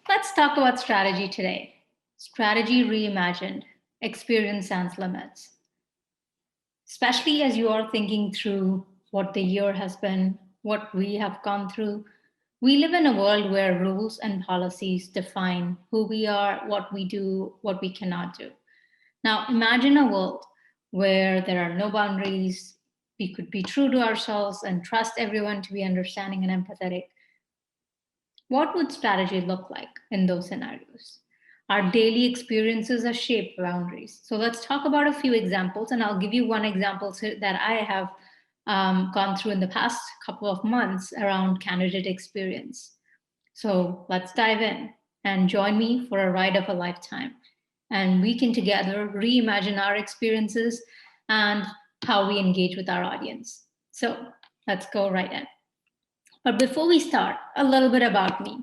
Let's talk about strategy today. Strategy reimagined, experience sans limits. Especially as you are thinking through what the year has been, what we have gone through. We live in a world where rules and policies define who we are, what we do, what we cannot do. Now, imagine a world where there are no boundaries. We could be true to ourselves and trust everyone to be understanding and empathetic. What would strategy look like in those scenarios? Our daily experiences are shaped boundaries. So let's talk about a few examples, and I'll give you one example that I have gone through in the past couple of months around candidate experience. So let's dive in and join me for a ride of a lifetime. And we can together reimagine our experiences and how we engage with our audience. So let's go right in. But before we start, a little bit about me.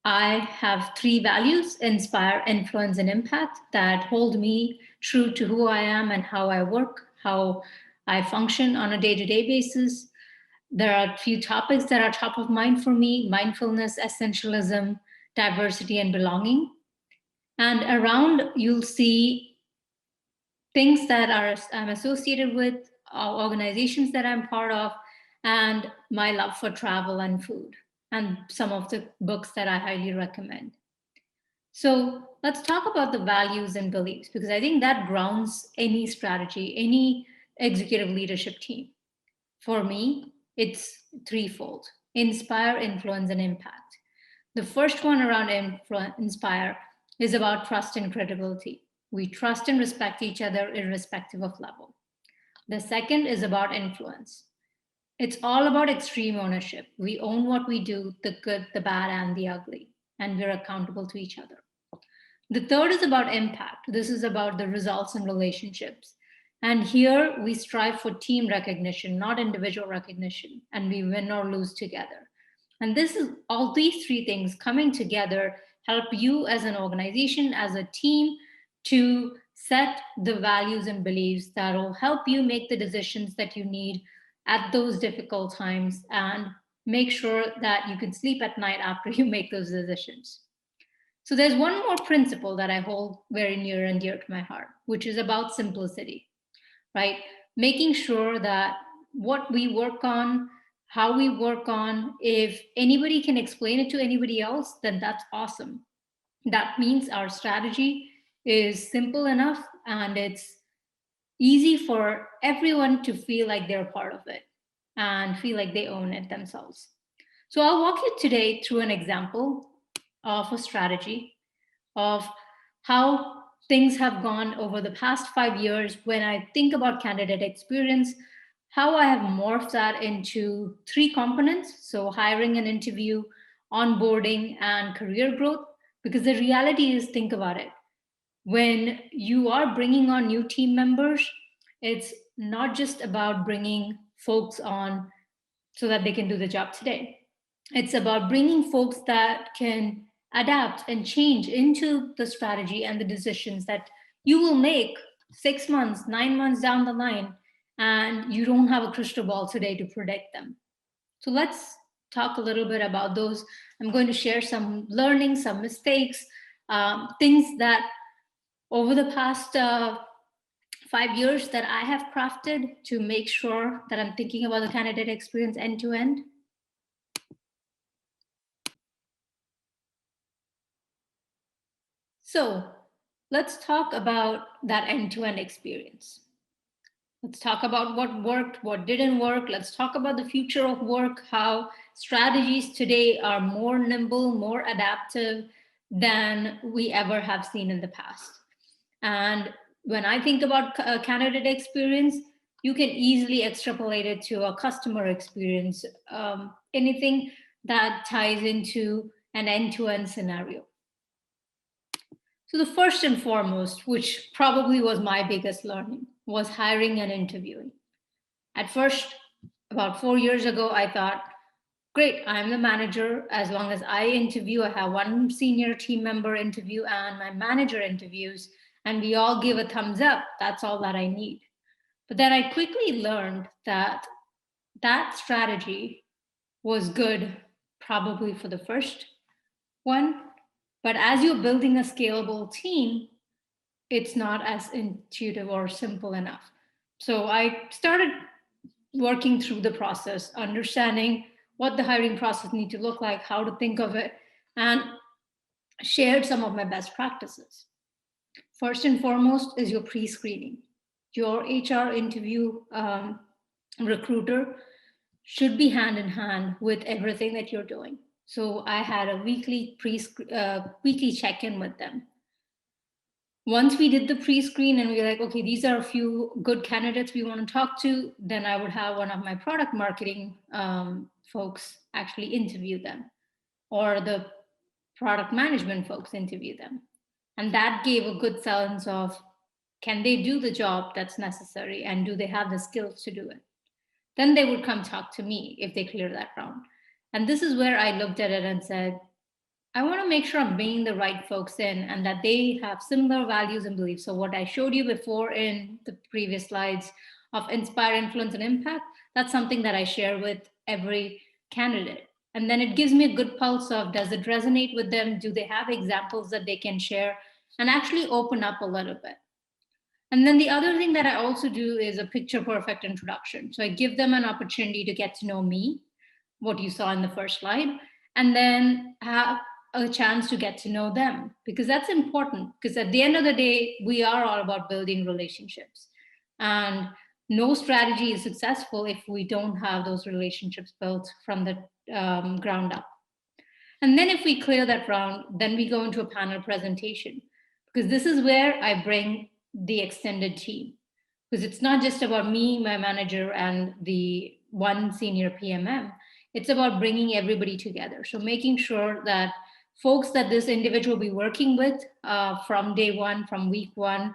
I have three values: inspire, influence, and impact that hold me true to who I am and how I work, how I function on a day to day basis. There are a few topics that are top of mind for me: mindfulness, essentialism, diversity, and belonging. And around, you'll see things that I'm associated with, organizations that I'm part of, and my love for travel and food, and some of the books that I highly recommend. So let's talk about the values and beliefs, because I think that grounds any strategy, any executive leadership team. For me, it's threefold: inspire, influence, and impact. The first one around inspire is about trust and credibility. We trust and respect each other irrespective of level. The second is about influence. It's all about extreme ownership. We own what we do, the good, the bad, and the ugly, and we're accountable to each other. The third is about impact. This is about the results and relationships. And here we strive for team recognition, not individual recognition, and we win or lose together. And this is all these three things coming together help you as an organization, as a team, to set the values and beliefs that will help you make the decisions that you need at those difficult times and make sure that you can sleep at night after you make those decisions. So there's one more principle that I hold very near and dear to my heart, which is about simplicity, right? Making sure that what we work on, how we work on, if anybody can explain it to anybody else, then that's awesome. That means our strategy is simple enough and it's easy for everyone to feel like they're part of it and feel like they own it themselves. So I'll walk you today through an example of a strategy of how things have gone over the past 5 years when I think about candidate experience, how I have morphed that into three components. So hiring and interview, onboarding, and career growth. Because the reality is, think about it. When you are bringing on new team members, it's not just about bringing folks on so that they can do the job today. It's about bringing folks that can adapt and change into the strategy and the decisions that you will make 6 months, 9 months down the line, and you don't have a crystal ball today to predict them. So let's talk a little bit about those. I'm going to share some learnings, some mistakes, things that over the past 5 years that I have crafted to make sure that I'm thinking about the candidate experience end to end. So let's talk about that end-to-end experience. Let's talk about what worked, what didn't work. Let's talk about the future of work, how strategies today are more nimble, more adaptive than we ever have seen in the past. And when I think about a candidate experience, you can easily extrapolate it to a customer experience, anything that ties into an end-to-end scenario. So the first and foremost, which probably was my biggest learning, was hiring and interviewing. At first, about 4 years ago, I thought, great, I'm the manager. As long as I interview, I have one senior team member interview and my manager interviews, and we all give a thumbs up. That's all that I need. But then I quickly learned that that strategy was good probably for the first one. But as you're building a scalable team, it's not as intuitive or simple enough. So I started working through the process, understanding what the hiring process need to look like, how to think of it, and shared some of my best practices. First and foremost is your pre-screening. Your HR interview recruiter should be hand in hand with everything that you're doing. So I had a weekly check-in with them. Once we did the pre-screen and we were like, okay, these are a few good candidates we want to talk to, then I would have one of my product marketing folks actually interview them, or the product management folks interview them. And that gave a good sense of, can they do the job that's necessary, and do they have the skills to do it? Then they would come talk to me if they clear that round. And this is where I looked at it and said, I want to make sure I'm bringing the right folks in and that they have similar values and beliefs. So what I showed you before in the previous slides of inspire, influence, and impact, that's something that I share with every candidate. And then it gives me a good pulse of, does it resonate with them? Do they have examples that they can share and actually open up a little bit? And then the other thing that I also do is a picture perfect introduction. So I give them an opportunity to get to know me, what you saw in the first slide, and then have a chance to get to know them, because that's important. Because at the end of the day, we are all about building relationships. And no strategy is successful if we don't have those relationships built from the ground up. And then if we clear that round, then we go into a panel presentation, because this is where I bring the extended team. Because it's not just about me, my manager, and the one senior PMM. It's about bringing everybody together. So making sure that folks that this individual will be working with from day one, from week one,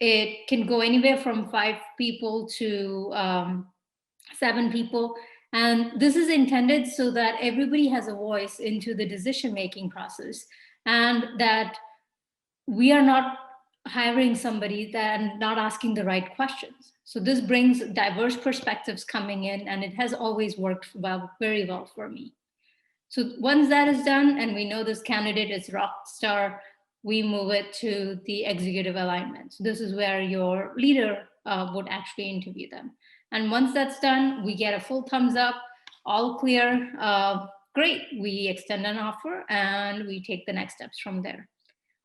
it can go anywhere from 5 people to 7 people. And this is intended so that everybody has a voice into the decision-making process, and that we are not hiring somebody and not asking the right questions. So this brings diverse perspectives coming in, and it has always worked very well for me. So once that is done, and we know this candidate is rock star, we move it to the executive alignment. So this is where your leader would actually interview them. And once that's done, we get a full thumbs up, all clear, great. We extend an offer and we take the next steps from there.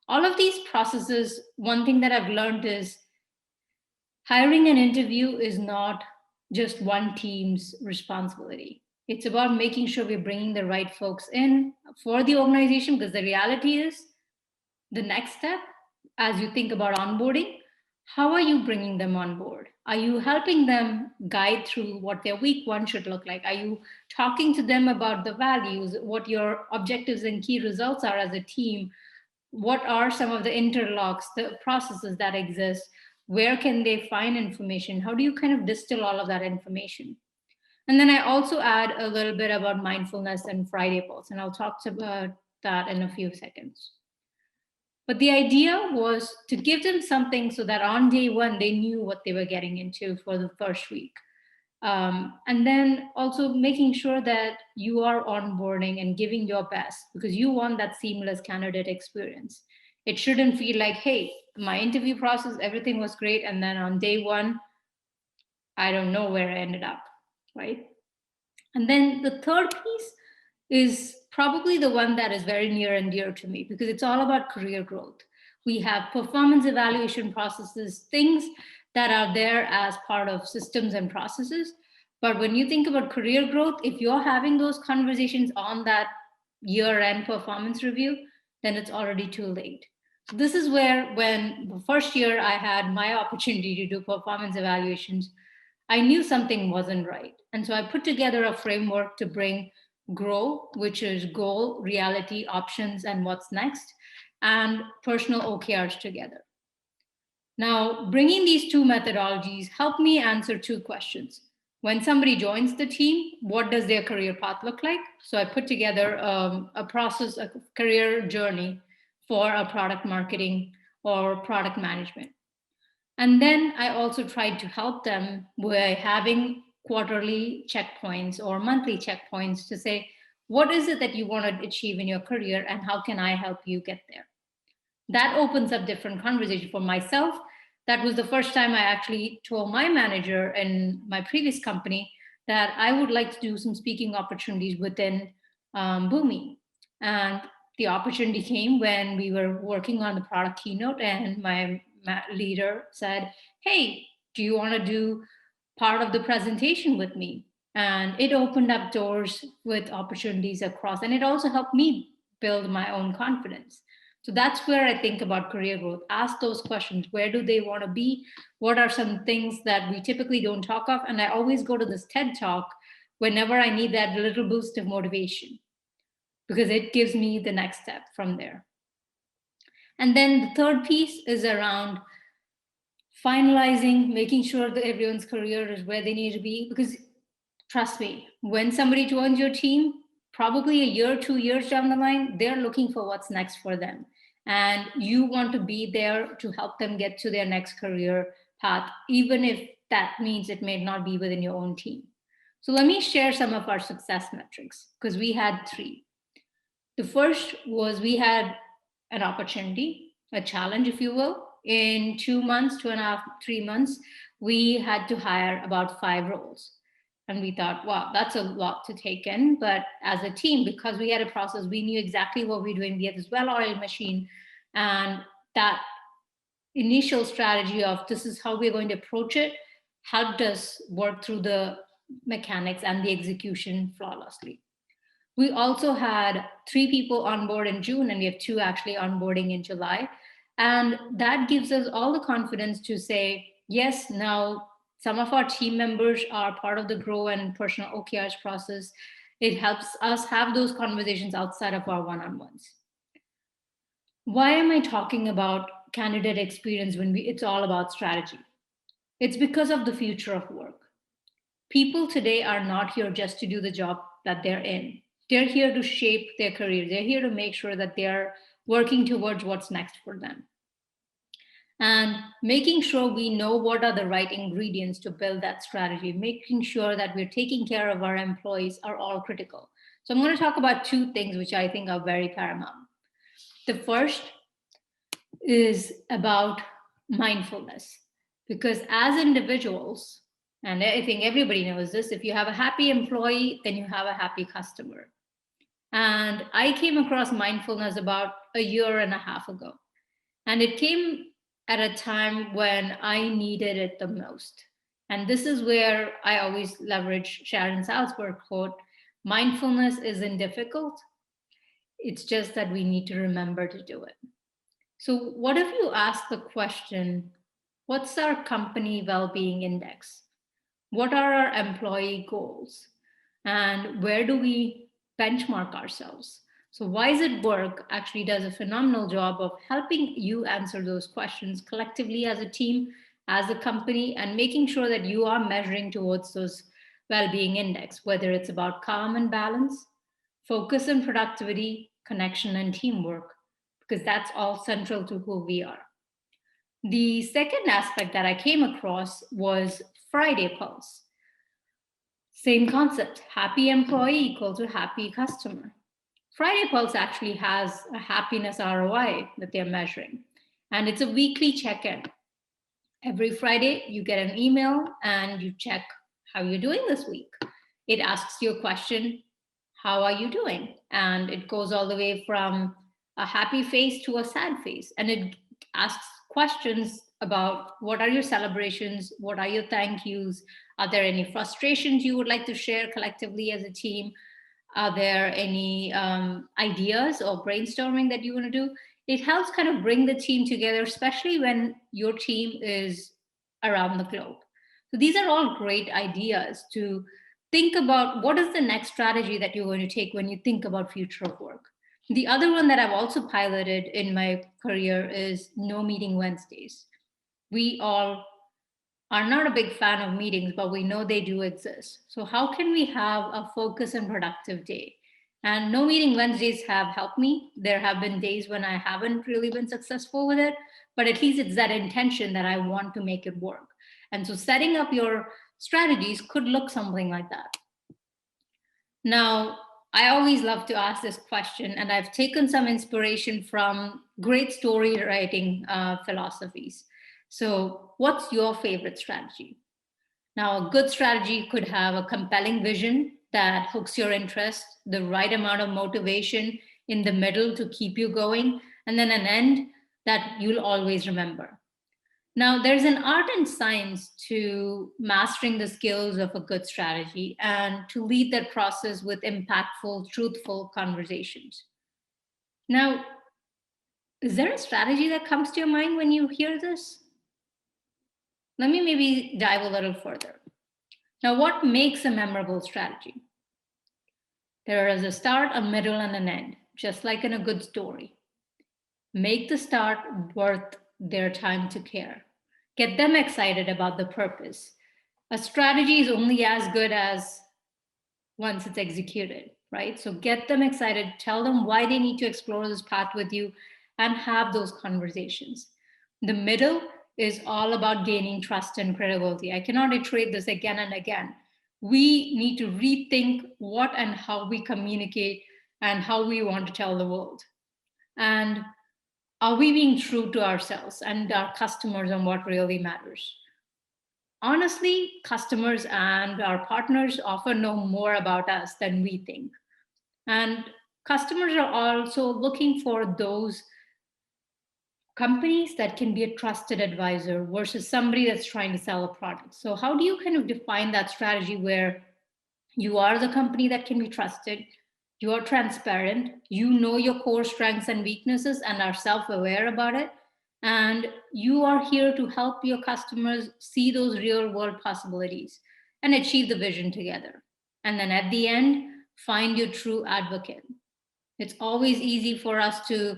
All of these processes, one thing that I've learned is hiring an interview is not just one team's responsibility. It's about making sure we're bringing the right folks in for the organization, because the reality is the next step, as you think about onboarding, how are you bringing them on board? Are you helping them guide through what their week one should look like? Are you talking to them about the values, what your objectives and key results are as a team? What are some of the interlocks, the processes that exist? Where can they find information? How do you kind of distill all of that information? And then I also add a little bit about mindfulness and Friday Pulse, and I'll talk about that in a few seconds. But the idea was to give them something so that on day one, they knew what they were getting into for the first week. And then also making sure that you are onboarding and giving your best, because you want that seamless candidate experience. It shouldn't feel like, hey, my interview process, everything was great, and then on day one, I don't know where I ended up, right? And then the third piece is probably the one that is very near and dear to me, because it's all about career growth. We have performance evaluation processes, things that are there as part of systems and processes. But when you think about career growth, if you're having those conversations on that year-end performance review, then it's already too late. So this is where, when the first year I had my opportunity to do performance evaluations, I knew something wasn't right. And so I put together a framework to bring GROW, which is goal, reality, options, and what's next, and personal OKRs together. Now, bringing these two methodologies helped me answer 2 questions. When somebody joins the team, what does their career path look like? So I put together a process, a career journey for a product marketing or product management. And then I also tried to help them by having quarterly checkpoints or monthly checkpoints to say, What is it that you want to achieve in your career, and how can I help you get there? That opens up different conversation for myself. That was the first time I actually told my manager in my previous company that I would like to do some speaking opportunities within Boomi. And the opportunity came when we were working on the product keynote, and my leader said, "Hey, do you want to do part of the presentation with me?" And it opened up doors with opportunities across, and it also helped me build my own confidence. So that's where I think about career growth. Ask those questions. Where do they want to be? What are some things that we typically don't talk of? And I always go to this TED talk whenever I need that little boost of motivation, because it gives me the next step from there. And then the third piece is around finalizing, making sure that everyone's career is where they need to be. Because trust me, when somebody joins your team, probably a year, 2 years down the line, they're looking for what's next for them. And you want to be there to help them get to their next career path, even if that means it may not be within your own team. So let me share some of our success metrics, because we had three. The first was we had an opportunity, a challenge, if you will. In 2 months, 2.5, 3 months, we had to hire about 5 roles. And we thought, wow, that's a lot to take in. But as a team, because we had a process, we knew exactly what we were doing. We had this well-oiled machine. And that initial strategy of this is how we're going to approach it helped us work through the mechanics and the execution flawlessly. We also had 3 people on board in June, and we have 2 actually onboarding in July. And that gives us all the confidence to say, yes, now some of our team members are part of the grow and personal OKRs process. It helps us have those conversations outside of our one-on-ones. Why am I talking about candidate experience when it's all about strategy? It's because of the future of work. People today are not here just to do the job that they're in. They're here to shape their career. They're here to make sure that they're working towards what's next for them. And making sure we know what are the right ingredients to build that strategy, making sure that we're taking care of our employees are all critical. So I'm going to talk about 2 things which I think are very paramount. The first is about mindfulness, because as individuals, and I think everybody knows this, if you have a happy employee, then you have a happy customer. And I came across mindfulness about a year and a half ago. And it came at a time when I needed it the most. And this is where I always leverage Sharon Salzberg quote, mindfulness isn't difficult. It's just that we need to remember to do it. So what if you ask the question, what's our company well-being index? What are our employee goals? And where do we benchmark ourselves? So Wise at Work actually does a phenomenal job of helping you answer those questions collectively as a team, as a company, and making sure that you are measuring towards those well-being index, whether it's about calm and balance, focus and productivity, connection and teamwork, because that's all central to who we are. The second aspect that I came across was Friday Pulse. Same concept, happy employee equal to happy customer. Friday Pulse actually has a happiness ROI that they're measuring, and it's a weekly check-in. Every Friday, you get an email and you check how you're doing this week. It asks you a question, how are you doing? And it goes all the way from a happy face to a sad face. And it asks questions about what are your celebrations? What are your thank yous? Are there any frustrations you would like to share collectively as a team? Are there any ideas or brainstorming that you want to do? It helps kind of bring the team together, especially when your team is around the globe. So these are all great ideas to think about what is the next strategy that you're going to take when you think about future of work. The other one that I've also piloted in my career is no meeting Wednesdays. We all are not a big fan of meetings, but we know they do exist. So how can we have a focused and productive day? And no meeting Wednesdays have helped me. There have been days when I haven't really been successful with it, but at least it's that intention that I want to make it work. And so setting up your strategies could look something like that. Now, I always love to ask this question, and I've taken some inspiration from great story writing philosophies. So, what's your favorite strategy? Now, a good strategy could have a compelling vision that hooks your interest, the right amount of motivation in the middle to keep you going, and then an end that you'll always remember. Now, there's an art and science to mastering the skills of a good strategy and to lead that process with impactful, truthful conversations. Now, is there a strategy that comes to your mind when you hear this? Let me maybe dive a little further. Now, what makes a memorable strategy? There is a start, a middle, and an end, just like in a good story. Make the start worth their time to care. Get them excited about the purpose. A strategy is only as good as once it's executed, right? So get them excited, tell them why they need to explore this path with you, and have those conversations. The middle is all about gaining trust and credibility. I cannot iterate this again and again. We need to rethink what and how we communicate and how we want to tell the world. And are we being true to ourselves and our customers on what really matters? Honestly, customers and our partners often know more about us than we think. And customers are also looking for those companies that can be a trusted advisor versus somebody that's trying to sell a product. So, how do you kind of define that strategy where you are the company that can be trusted, you are transparent, you know your core strengths and weaknesses and are self aware about it, and you are here to help your customers see those real world possibilities and achieve the vision together. And then at the end, find your true advocate. It's always easy for us to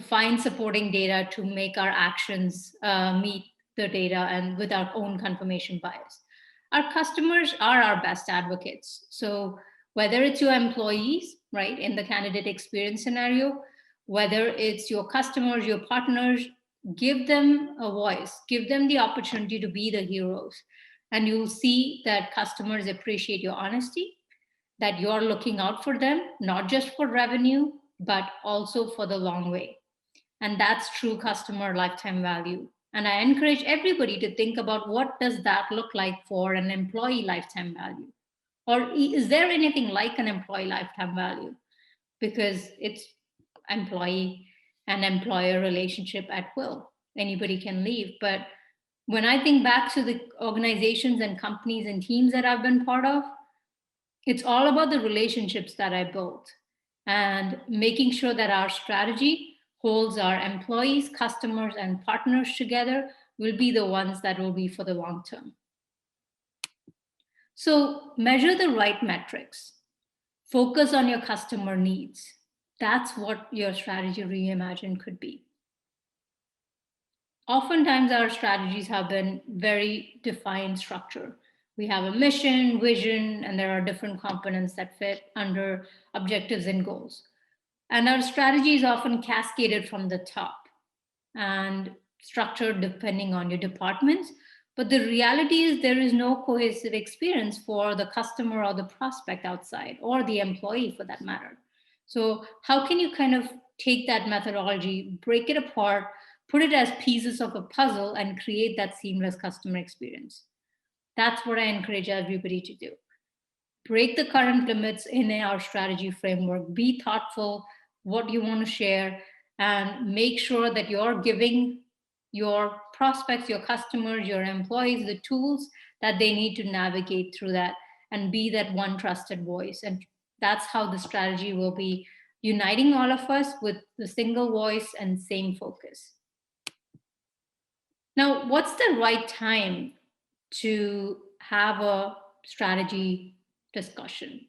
find supporting data to make our actions meet the data and with our own confirmation bias. Our customers are our best advocates. So whether it's your employees, right, in the candidate experience scenario, whether it's your customers, your partners, give them a voice, give them the opportunity to be the heroes. And you'll see that customers appreciate your honesty, that you're looking out for them, not just for revenue, but also for the long way. And that's true customer lifetime value. And I encourage everybody to think about what does that look like for an employee lifetime value? Or is there anything like an employee lifetime value? Because it's employee and employer relationship at will. Anybody can leave. But when I think back to the organizations and companies and teams that I've been part of, it's all about the relationships that I built and making sure that our strategy holds our employees, customers, and partners together will be the ones that will be for the long term. So measure the right metrics. Focus on your customer needs. That's what your strategy reimagined could be. Oftentimes, our strategies have been very defined structure. We have a mission, vision, and there are different components that fit under objectives and goals. And our strategy is often cascaded from the top and structured depending on your departments. But the reality is there is no cohesive experience for the customer or the prospect outside, or the employee for that matter. So how can you kind of take that methodology, break it apart, put it as pieces of a puzzle, and create that seamless customer experience? That's what I encourage everybody to do. Break the current limits in our strategy framework. Be thoughtful what you want to share, and make sure that you're giving your prospects, your customers, your employees the tools that they need to navigate through that and be that one trusted voice. And that's how the strategy will be uniting all of us with the single voice and same focus. Now, what's the right time to have a strategy discussion?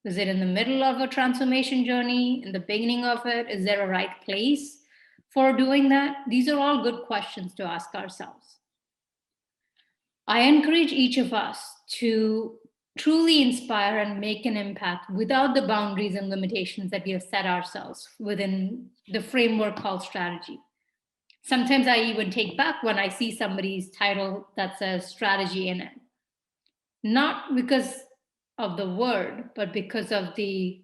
Is it in the middle of a transformation journey, in the beginning of it? Is there a right place for doing that? These are all good questions to ask ourselves. I encourage each of us to truly inspire and make an impact without the boundaries and limitations that we have set ourselves within the framework called strategy. Sometimes I even take back when I see somebody's title that says strategy in it. Not because of the word, but because of the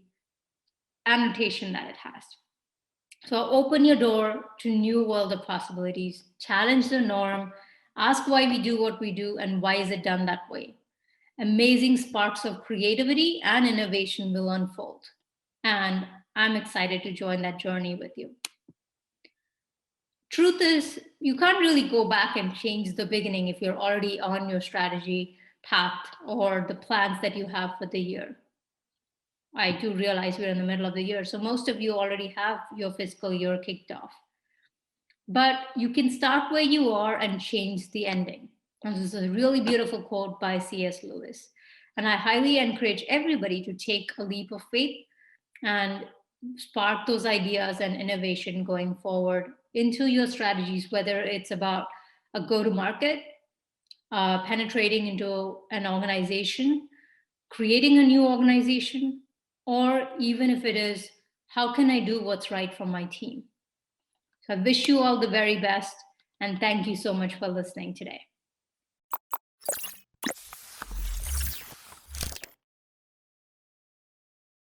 annotation that it has. So open your door to new world of possibilities, challenge the norm, ask why we do what we do and why is it done that way. Amazing sparks of creativity and innovation will unfold. And I'm excited to join that journey with you. Truth is, you can't really go back and change the beginning if you're already on your strategy path or the plans that you have for the year. I do realize we're in the middle of the year, so most of you already have your fiscal year kicked off. But you can start where you are and change the ending. And this is a really beautiful quote by C.S. Lewis. And I highly encourage everybody to take a leap of faith and spark those ideas and innovation going forward into your strategies, whether it's about a go-to-market, penetrating into an organization, creating a new organization, or even if it is, how can I do what's right for my team? So I wish you all the very best, and thank you so much for listening today.